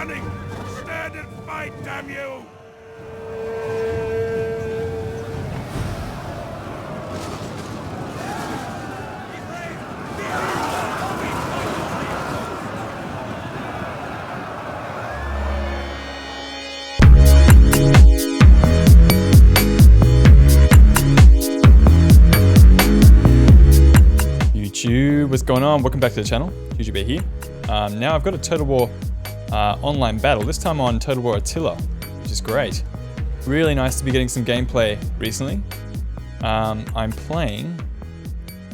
running! Stand and fight, damn you! What's going on? Welcome back to the channel. Jujubear here. Now I've got a Total War Online Battle, this time on Total War Attila, which is great. Really nice to be getting some gameplay recently. I'm playing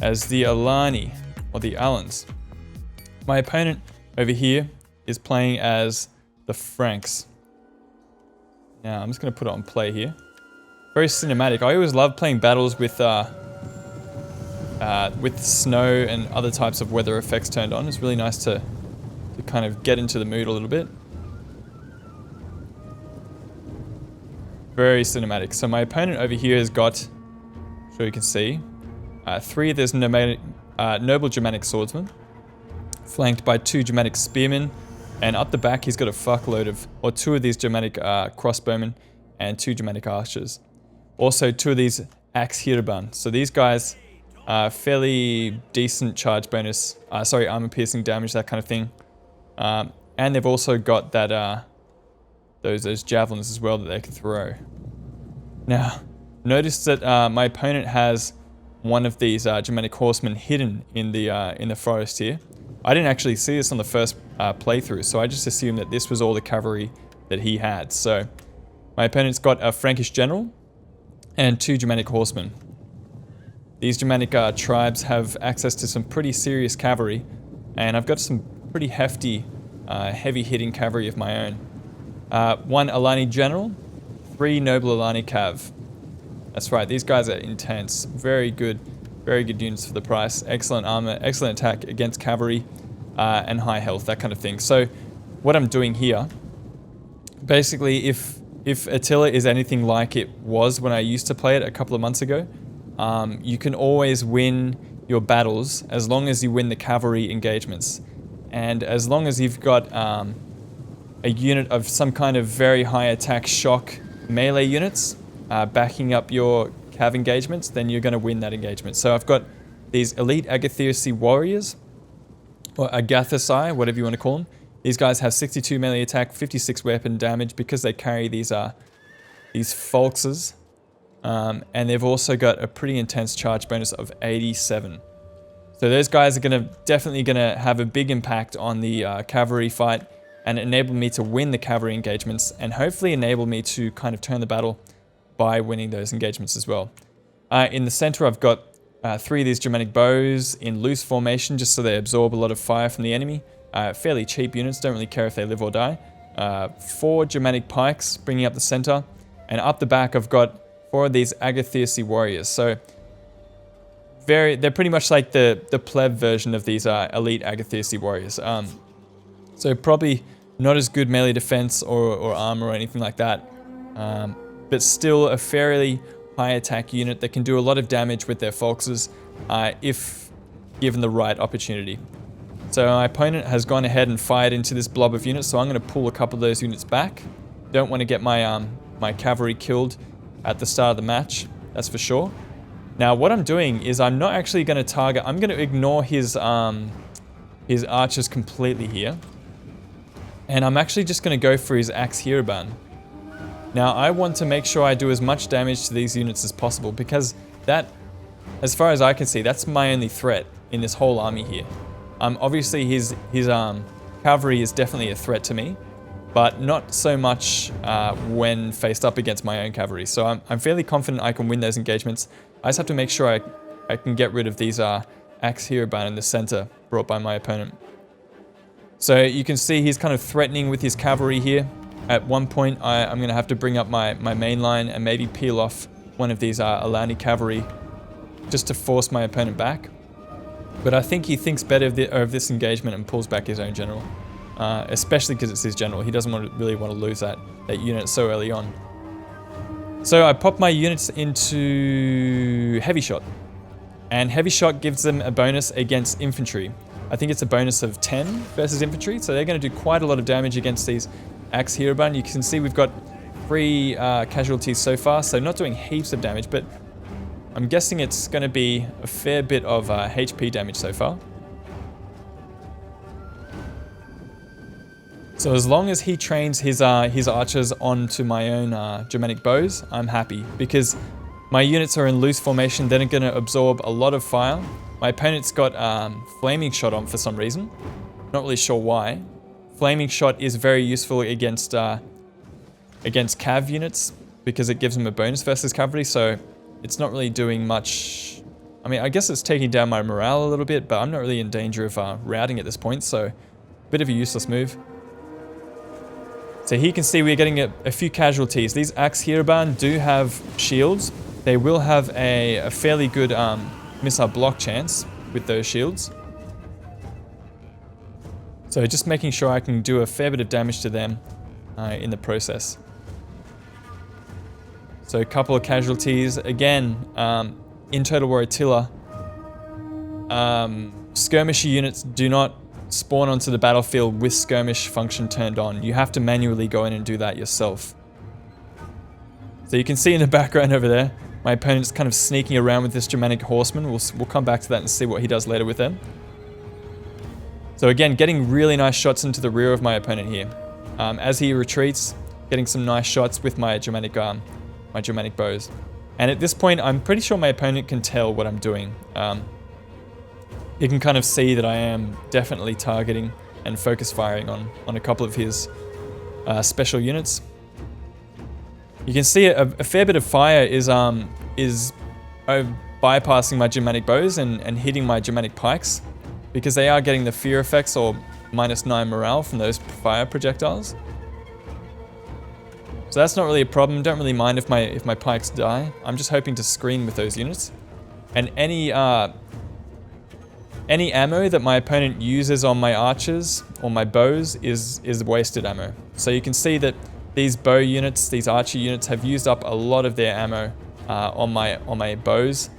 as the Alani, or the Alans. My opponent over here is playing as the Franks. Now I'm just going to put it on play here. Very cinematic. I always love playing battles with snow and other types of weather effects turned on. It's really nice to kind of get into the mood a little bit. Very cinematic. So my opponent over here has got, I'm sure you can see, three of these noble Germanic swordsmen, flanked by two Germanic spearmen, and up the back he's got a fuckload of, or two of these Germanic crossbowmen and two Germanic archers. Also two of these Agathyrsi. So these guys, fairly decent charge bonus, armor piercing damage, that kind of thing. And they've also got that those javelins as well that they can throw. Now, notice that my opponent has one of these Germanic horsemen hidden in the forest here. I didn't actually see this on the first playthrough, so I just assumed that this was all the cavalry that he had. So my opponent's got a Frankish general and two Germanic horsemen. These Germanic tribes have access to some pretty serious cavalry, and I've got some pretty hefty, heavy-hitting cavalry of my own. One Alani general, three noble Alani cav. That's right, these guys are intense. Very good units for the price. Excellent armor, excellent attack against cavalry, and high health, that kind of thing. So, what I'm doing here, basically, if Attila is anything like it was when I used to play it a couple of months ago, you can always win your battles as long as you win the cavalry engagements. And as long as you've got a unit of some kind of very high attack shock melee units backing up your cav engagements, then you're going to win that engagement. So I've got these elite Agathyrsi warriors, or Agathyrsi, whatever you want to call them. These guys have 62 melee attack, 56 weapon damage because they carry these folkses. And they've also got a pretty intense charge bonus of 87. So those guys are definitely gonna have a big impact on the cavalry fight and enable me to win the cavalry engagements and hopefully enable me to kind of turn the battle by winning those engagements as well. In the center I've got three of these Germanic bows in loose formation just so they absorb a lot of fire from the enemy. Fairly cheap units, don't really care if they live or die. Four Germanic pikes bringing up the center, and up the back I've got four of these Agathyrsi warriors. So they're pretty much like the pleb version of these elite Agathyrsi warriors. So probably not as good melee defense or armor or anything like that, but still a fairly high attack unit that can do a lot of damage with their folkses if given the right opportunity. So my opponent has gone ahead and fired into this blob of units, so I'm going to pull a couple of those units back. Don't want to get my my cavalry killed at the start of the match, that's for sure. Now what I'm doing is I'm not actually going to target, I'm going to ignore his archers completely here. And I'm actually just going to go for his Agathyrsi. Now I want to make sure I do as much damage to these units as possible because that, as far as I can see, that's my only threat in this whole army here. Obviously his cavalry is definitely a threat to me, but not so much when faced up against my own cavalry. So I'm fairly confident I can win those engagements. I just have to make sure I can get rid of these Agathyrsi in the center brought by my opponent. So you can see he's kind of threatening with his cavalry here. At one point I'm going to have to bring up my main line and maybe peel off one of these Alani cavalry just to force my opponent back. But I think he thinks better of this engagement and pulls back his own general. Especially because it's his general. He doesn't really want to lose that unit so early on. So I pop my units into Heavy Shot. And Heavy Shot gives them a bonus against infantry. I think it's a bonus of 10 versus infantry, so they're going to do quite a lot of damage against these Agathyrsi. You can see we've got 3 casualties so far, so not doing heaps of damage, but I'm guessing it's going to be a fair bit of HP damage so far. So as long as he trains his archers onto my own Germanic bows, I'm happy, because my units are in loose formation. They're going to absorb a lot of fire. My opponent's got Flaming Shot on for some reason. Not really sure why. Flaming Shot is very useful against cav units because it gives them a bonus versus cavalry, so it's not really doing much. I mean, I guess it's taking down my morale a little bit, but I'm not really in danger of routing at this point, so a bit of a useless move. So here you can see we're getting a few casualties. These Agathyrsi do have shields. They will have a fairly good missile block chance with those shields. So just making sure I can do a fair bit of damage to them in the process. So a couple of casualties. Again, in Total War Attila, skirmisher units do not spawn onto the battlefield with skirmish function turned on. You have to manually go in and do that yourself. So you can see in the background over there, my opponent's kind of sneaking around with this Germanic horseman. We'll come back to that and see what he does later with them. So again, getting really nice shots into the rear of my opponent here. As he retreats, getting some nice shots with my Germanic bows. And at this point, I'm pretty sure my opponent can tell what I'm doing. You can kind of see that I am definitely targeting and focus firing on a couple of his special units. You can see a fair bit of fire is bypassing my Germanic bows and hitting my Germanic pikes, because they are getting the fear effects or -9 morale from those fire projectiles. So that's not really a problem. Don't really mind if my pikes die. I'm just hoping to screen with those units. And any ammo that my opponent uses on my archers or my bows is wasted ammo. So you can see that these bow units, these archer units, have used up a lot of their ammo on my bows,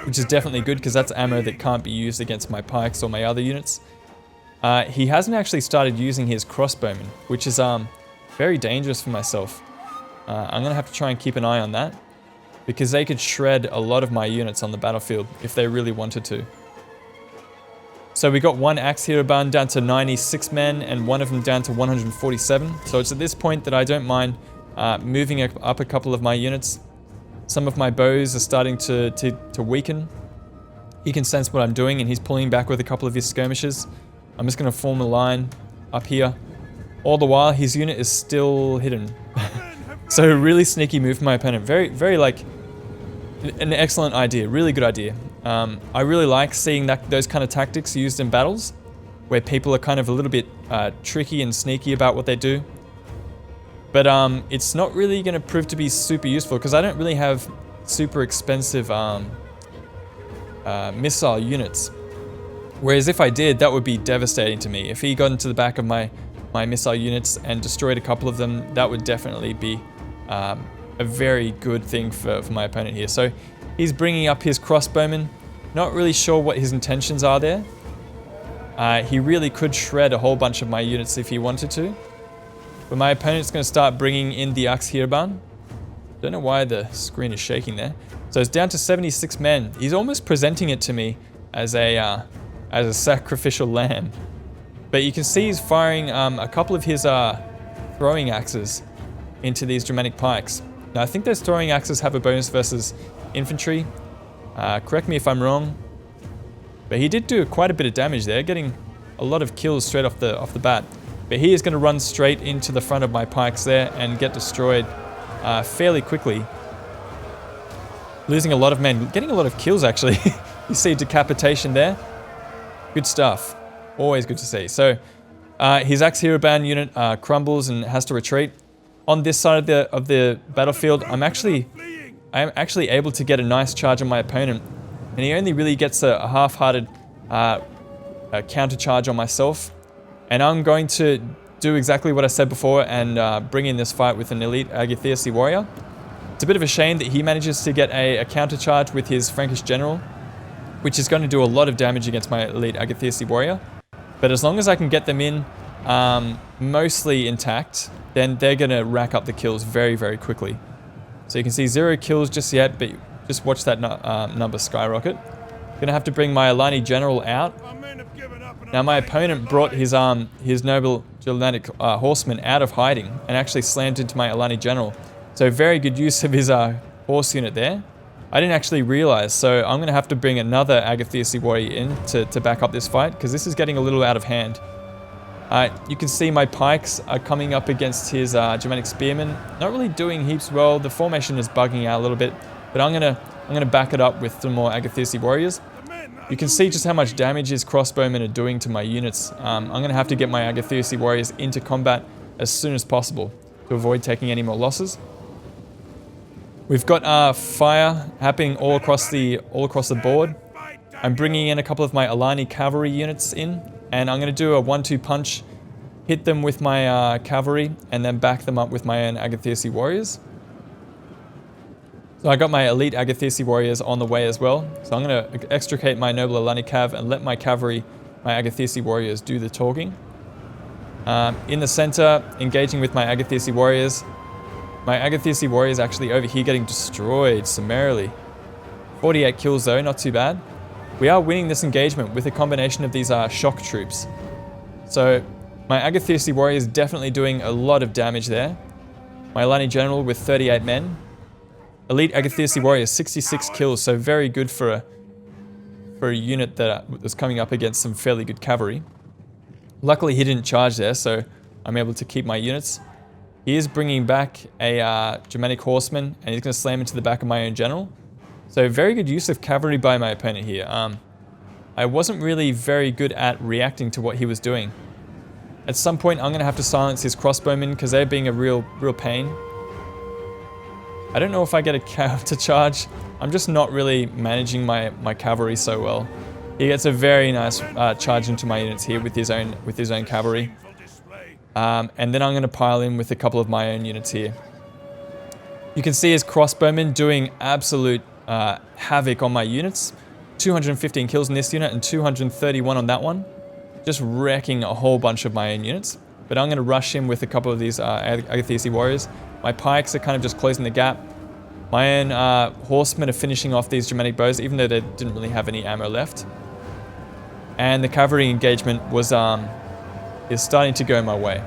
which is definitely good because that's ammo that can't be used against my pikes or my other units. He hasn't actually started using his crossbowmen, which is very dangerous for myself. I'm going to have to try and keep an eye on that, because they could shred a lot of my units on the battlefield if they really wanted to. So we got one Agathyrsi down to 96 men and one of them down to 147. So it's at this point that I don't mind moving up a couple of my units. Some of my bows are starting to weaken. He can sense what I'm doing and he's pulling back with a couple of his skirmishers. I'm just going to form a line up here. All the while, his unit is still hidden. So really sneaky move from my opponent. Very like an excellent idea. Really good idea. I really like seeing those kind of tactics used in battles, where people are kind of a little bit tricky and sneaky about what they do. But it's not really going to prove to be super useful, because I don't really have super expensive missile units. Whereas if I did, that would be devastating to me. If he got into the back of my missile units and destroyed a couple of them, that would definitely be a very good thing for my opponent here. So he's bringing up his crossbowmen. Not really sure what his intentions are there. He really could shred a whole bunch of my units if he wanted to. But my opponent's going to start bringing in the Agathyrsi. Don't know why the screen is shaking there. So it's down to 76 men. He's almost presenting it to me as a sacrificial lamb. But you can see he's firing a couple of his throwing axes into these Germanic pikes. Now I think those throwing axes have a bonus versus infantry. Correct me if I'm wrong. But he did do quite a bit of damage there, getting a lot of kills straight off the bat. But he is going to run straight into the front of my pikes there and get destroyed fairly quickly. Losing a lot of men, getting a lot of kills actually. You see decapitation there. Good stuff. Always good to see. So his Agathyrsi unit crumbles and has to retreat. On this side of the battlefield, I am actually able to get a nice charge on my opponent, and he only really gets a half-hearted counter charge on myself. And I'm going to do exactly what I said before and bring in this fight with an elite Agathyrsi warrior. It's a bit of a shame that he manages to get a counter charge with his Frankish general, which is going to do a lot of damage against my elite Agathyrsi warrior. But as long as I can get them in mostly intact, then they're going to rack up the kills very, very quickly. So you can see 0 kills just yet, but just watch that number skyrocket. Gonna have to bring my Alani General out. Now my opponent brought his noble Germanic horseman out of hiding and actually slammed into my Alani General. So very good use of his horse unit there. I didn't actually realize, so I'm gonna have to bring another Agathyrsi warrior in to back up this fight, because this is getting a little out of hand. You can see my pikes are coming up against his Germanic spearmen. Not really doing heaps well. The formation is bugging out a little bit, but I'm gonna back it up with some more Agathyrsi warriors. You can see just how much damage his crossbowmen are doing to my units. I'm gonna have to get my Agathyrsi warriors into combat as soon as possible to avoid taking any more losses. We've got fire happening all across the board. I'm bringing in a couple of my Alani cavalry units in, and I'm going to do a 1-2 punch, hit them with my cavalry, and then back them up with my own Agathyrsi warriors. So I got my elite Agathyrsi warriors on the way as well. So I'm going to extricate my noble Alani cav and let my cavalry, my Agathyrsi warriors, do the talking. In the center, engaging with my Agathyrsi warriors. My Agathyrsi warriors actually over here getting destroyed summarily. 48 kills though, not too bad. We are winning this engagement with a combination of these shock troops. So my Agathyrsi warrior is definitely doing a lot of damage there. My Alani General with 38 men. Elite Agathyrsi warrior 66 kills, so very good for a unit that was coming up against some fairly good cavalry. Luckily he didn't charge there, so I'm able to keep my units. He is bringing back a Germanic horseman, and he's going to slam into the back of my own general. So very good use of cavalry by my opponent here. I wasn't really very good at reacting to what he was doing. At some point, I'm going to have to silence his crossbowmen because they're being a real pain. I don't know if I get a cav to charge. I'm just not really managing my cavalry so well. He gets a very nice charge into my units here with his own cavalry. And then I'm going to pile in with a couple of my own units here. You can see his crossbowmen doing absolute havoc on my units. 215 kills in this unit and 231 on that one. Just wrecking a whole bunch of my own units. But I'm going to rush him with a couple of these Agathyrsi warriors. My pikes are kind of just closing the gap. My own horsemen are finishing off these Germanic bows, even though they didn't really have any ammo left. And the cavalry engagement was is starting to go my way.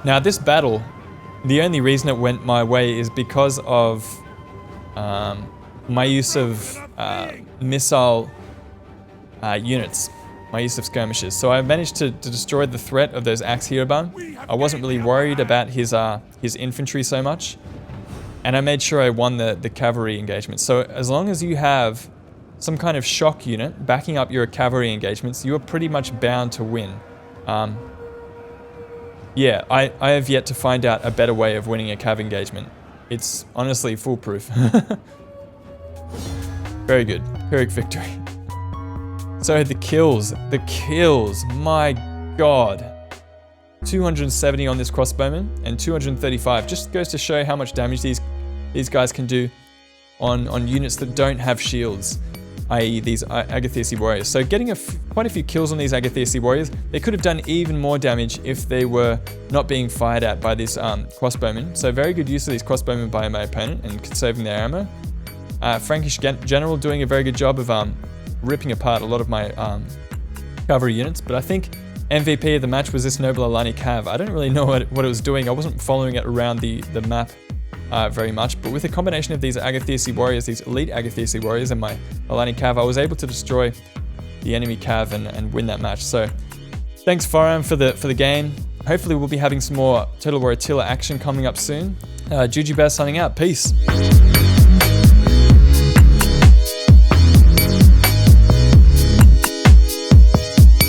Now this battle, the only reason it went my way is because of my use of missile units, my use of skirmishers. So I managed to destroy the threat of those axe Hieroban. I wasn't really worried about his infantry so much, and I made sure I won the cavalry engagement. So as long as you have some kind of shock unit backing up your cavalry engagements, you are pretty much bound to win. Yeah, I have yet to find out a better way of winning a cav engagement. It's honestly foolproof. Very good. Pyrrhic victory. So the kills, my god. 270 on this crossbowman and 235. Just goes to show how much damage these guys can do on units that don't have shields, i.e. these Agathyrsi warriors. So getting quite a few kills on these Agathyrsi warriors. They could have done even more damage if they were not being fired at by these crossbowmen. So very good use of these crossbowmen by my opponent and conserving their ammo. Frankish General doing a very good job of ripping apart a lot of my cavalry units. But I think MVP of the match was this noble Alani cav. I don't really know what it was doing. I wasn't following it around the map very much, but with a combination of these Agathyrsi warriors, these elite Agathyrsi warriors, and my Alani cav, I was able to destroy the enemy cav and win that match. So thanks Faram for the game. Hopefully we'll be having some more Total War Attila action coming up soon. Jujubear signing out. Peace.